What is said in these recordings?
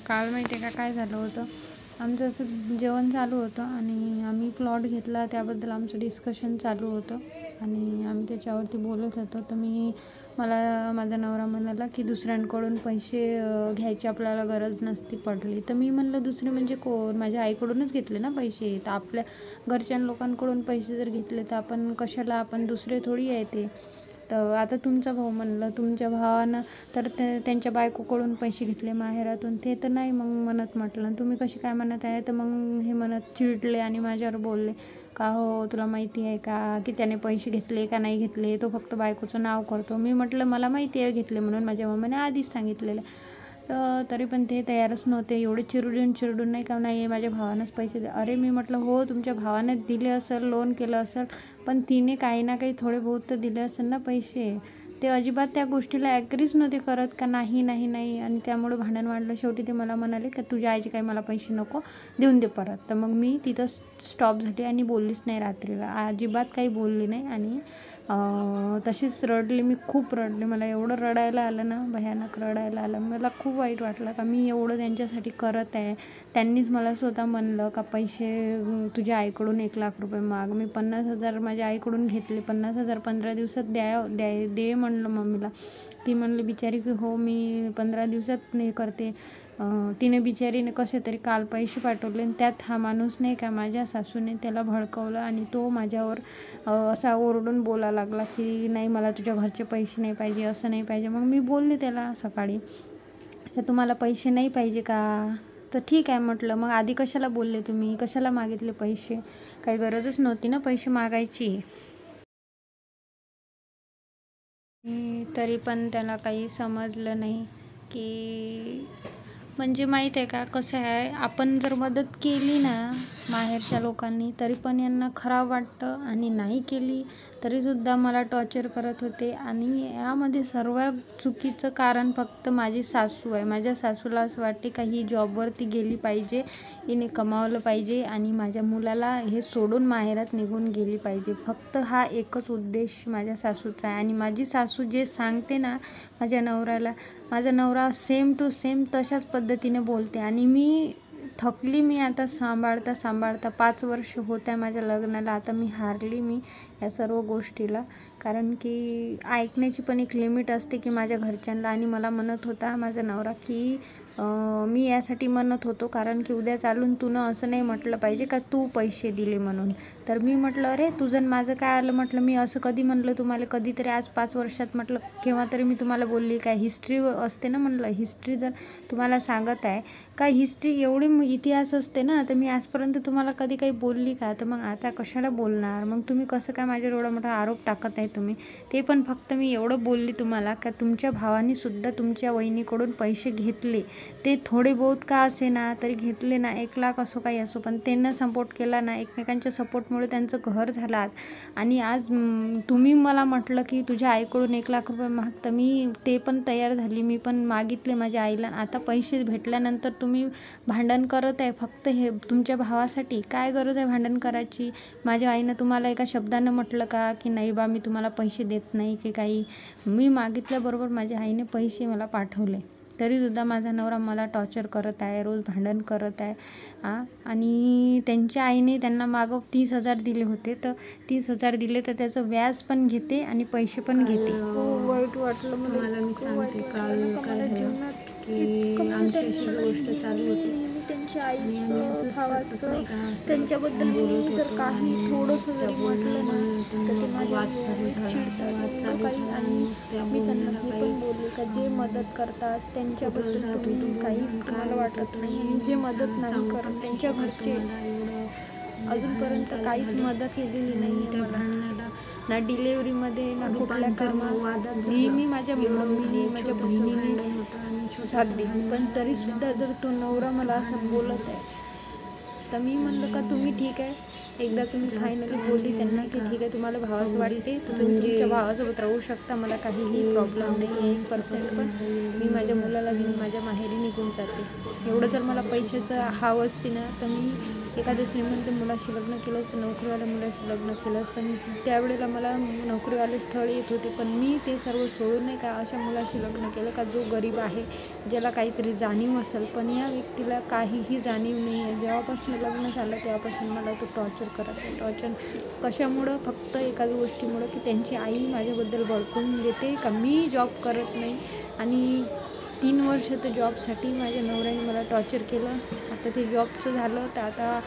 काल माहिती आहे का काय झालं होतं, आमचं असं जेवण चालू होतं आणि आम्ही प्लॉट घेतला त्याबद्दल आमचं डिस्कशन चालू होतं आणि आम्ही त्याच्यावरती बोलत होतो. तर मला माझा नवरा म्हणाला की दुसऱ्यांकडून पैसे घ्यायची आपल्याला गरज नसती पडली. तर मी म्हणलं दुसरे म्हणजे कोण, माझ्या आईकडूनच घेतले ना पैसे. तर आपल्या घरच्या लोकांकडून पैसे जर घेतले तर आपण दुसरे थोडी आहे ते. तर आता तुमचा भाऊ म्हणलं, तुमच्या भावानं तर त्यांच्या बायकोकडून पैसे घेतले माहेरातून, ते तर नाही मग म्हणत म्हटलं. तुम्ही कशी काय म्हणत आहे? तर मग हे म्हणत चिडले आणि माझ्यावर बोलले का हो तुला माहिती आहे का की त्याने पैसे घेतले का नाही घेतले, तो फक्त बायकोचं नाव करतो. मी म्हटलं मला माहिती आहे घेतले म्हणून, माझ्या मम्मीने आधीच सांगितलेलं. तर तरी पण ते तयारच नव्हते. एवढे चिरडून नाही का, नाही माझ्या भावानंच पैसे दे. अरे मी म्हटलं हो तुमच्या भावाने दिले असेल, लोन केलं असेल, पण तिने काही ना काही थोडे बहुत तर दिले असेल ना पैसे. ते अजिबात त्या गोष्टीला ॲग्रीच नव्हते करत का नाही नाही नाही, आणि त्यामुळे भांडण वाढलं. शेवटी ते मला म्हणाले का तुझ्या आईचे काही मला पैसे नको, देऊन दे परत. तर मग मी तिथं स्टॉप झाली आणि बोललीच नाही रात्रीला, अजिबात काही बोलली नाही. आणि तशीच रडली, मी खूप रडले. मला एवढं रडायला आलं ना, भयानक रडायला आलं. मला खूप वाईट वाटलं का मी एवढं त्यांच्यासाठी करत आहे. त्यांनीच मला स्वतः म्हणलं का पैसे तुझ्या आईकडून 1,00,000 रुपये माग. मी 50,000 माझ्या आईकडून घेतले. 50,000 15 दिवसात दे म्हणलं मम्मीला. ती म्हणली बिचारी की हो मी 15 दिवसात नाही करते. तिने बिचारीने कसे तरी काल पैसे पाठवले आणि त्यात हा माणूस नाही का, माझ्या सासूने त्याला भडकवलं आणि तो माझ्यावर असा ओरडून बोलायला लागला की नाही मला तुझ्या घरचे पैसे नाही पाहिजे, असं नाही पाहिजे. मग मी बोलले त्याला सकाळी तर तुम्हाला पैसे नाही पाहिजे का? तर ठीक आहे म्हटलं, मग आधी कशाला बोलले तुम्ही, कशाला मागितले पैसे? काही गरजच नव्हती ना पैसे मागायची. तरी पण त्याला काही समजलं नाही की म्हणजे माहीत आहे का कसं आहे, आपण जर मदत केली ना माहेरच्या लोकांनी तरी पण यांना खराब वाटतं, आणि नाही केली तरीसुद्धा मला टॉर्चर करत होते. आणि यामध्ये सर्वात चुकीचं कारण फक्त माझी सासू आहे. माझ्या सासूला असं वाटते का ही जॉबवरती गेली पाहिजे, हिने कमावलं पाहिजे आणि माझ्या मुलाला हे सोडून माहेरात निघून गेली पाहिजे. फक्त हा एकच उद्देश माझ्या सासूचा आहे. आणि माझी सासू जे सांगते ना माझ्या नवऱ्याला, माझा नवरा सेम टू सेम तशाच पद्धतीने बोलते. आणि मी थकली. मी आता सांभाळता 5 वर्ष होत आहे माझ्या लग्नाला. आता मी हारली या सर्व गोष्टीला. कारण की ऐकण्याची पण एक लिमिट असते की माझ्या घरच्यांना. आणि मला म्हणत होता माझा नवरा की मी यासाठी म्हणत होतो कारण की उद्या चालून तू असं नाही म्हटलं पाहिजे का तू पैसे दिले म्हणून. तर मी म्हटलं अरे तुझं माझं काय आलं म्हटलं, मी असं कधी म्हणलं तुम्हाला, कधीतरी आज 5 वर्षात म्हटलं केव्हा तरी मी तुम्हाला बोलली काय? हिस्ट्री असते ना म्हणलं, हिस्ट्री जर तुम्हाला सांगत आहे का, हिस्ट्री एवढी इतिहास असते ना, तर मी आजपर्यंत तुम्हाला कधी काही बोलली का? तर मग आता कशाला बोलणार? मग तुम्ही कसं काय माझ्यावर एवढा मोठा आरोप टाकत आहे तुम्ही? ते पण फक्त मी एवढं बोलली तुम्हाला का तुमच्या भावाने सुद्धा तुमच्या वहिनीकडून पैसे घेतले, ते थोडे बहुत का असे ना तरी घेतले ना, 1,00,000 असो काही असो, पण त्यांना सपोर्ट केला ना, एकमेकांच्या सपोर्टमुळे त्यांचं घर झालं आज. आणि आज तुम्ही मला म्हटलं की तुझ्या आईकडून 1,00,000 रुपये माग, तर मी ते पण तयार झाली, मी पण मागितले माझ्या आईला. आता पैसे भेटल्यानंतर तुम्ही भांडण करत आहे फक्त हे तुमच्या भावासाठी. काय गरज आहे भांडण करायची? माझ्या आईनं तुम्हाला एका शब्दानं म्हटलं का की नाही बा मी तुम्हाला पैसे देत नाही की काही? मी मागितल्याबरोबर माझ्या आईने पैसे मला पाठवले, तरीसुद्धा माझा नवरा मला टॉर्चर करत आहे, रोज भांडण करत आहे. आणि त्यांच्या आईने त्यांना मागं 30,000 दिले होते, तर 30,000 दिले तर त्याचं व्याज पण घेते आणि पैसे पण घेते. खूप वाईट वाटलं मला. मी सांगते काल काय झालं की आमची अशी गोष्ट चालू होती त्यांच्या आणि आम्ही आईचं असं भावाचं त्यांच्याबद्दल मी जर काही थोडंसं जरी म्हटलं ना तर ते माझ्यावर चिडतात एवढं काही. आणि मी त्यांना हे पण बोलले का जे मदत करतात त्यांच्याबद्दल तुम्ही काहीच तुम्हाला वाटत नाही, आणि जे मदत नाही करत त्यांच्या घरचे अजूनपर्यंत काहीच मदत केलेली नाही मला, ना डिलेवरीमध्ये ना कुठल्या कामात. मी माझ्या मम्मीने माझ्या बहिणीने साथ दिली, पण तरीसुद्धा जर तो नवरा मला असं बोलत आहे तर मी म्हणलं का तुम्ही ठीक आहे. एकदा तुम्ही फायनली बोलली त्यांना की ठीक आहे तुम्हाला भावाचं वाटते तुम्ही तुमच्या भावासोबत राहू शकता, मला काहीही प्रॉब्लेम नाही आहे 1% पण. मी माझ्या मुलाला घेऊन माझ्या माहेरी निघून जाते. एवढं जर मला पैशाचं हाव असते ना तर मी एखाद्या श्रीमंत मुलाशी लग्न केलं असतं, नोकरीवाल्या मुलाशी लग्न केलं असतं. त्यावेळेला मला नोकरीवाले स्थळ येत होते, पण मी ते सर्व सोडून नाही का अशा मुलाशी लग्न केलं का जो गरीब आहे, ज्याला काहीतरी जाणीव असेल. पण या व्यक्तीला काहीही जाणीव नाही आहे. जेव्हापासून लग्न झालं तेव्हापासून मला तो टॉर्चर करत आहे. टॉर्चर कशामुळं? फक्त एकाच गोष्टीमुळं की त्यांची आई माझ्याबद्दल भडकवून देते का मी जॉब करत नाही. आणि 3 वर्ष तर जॉबसाठी माझ्या नवऱ्याने मला टॉर्चर केलं. आता ते जॉबचं झालं तर आता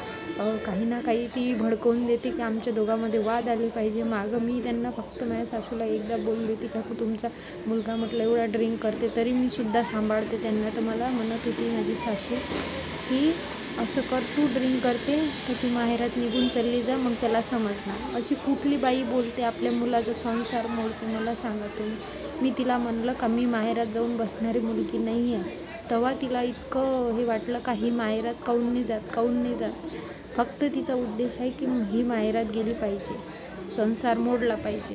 काही ना काही ती भडकवून देते की आमच्या दोघांमध्ये वाद आले पाहिजे. मागं मी त्यांना फक्त माझ्या सासूला एकदा बोलली होती का तुमचा मुलगा म्हटलं एवढा ड्रिंक करते तरी मी सुद्धा सांभाळते त्यांना. तर मला म्हणत होती माझी सासू की असं कर, तू ड्रिंक करते तर तू माहेरात निघून चालली जा, मग त्याला समजणार. अशी कुठली बाई बोलते आपल्या मुलाचा संसार मोडते? मला सांगा तुम्ही. मी तिला म्हणलं का मी माहेरात जाऊन बसणारी मुलगी नाही आहे. तेव्हा तिला इतकं हे वाटलं का ही माहेरात काहून नाही जात. फक्त तिचा उद्देश आहे की ही माहेरात गेली पाहिजे, संसार मोडला पाहिजे.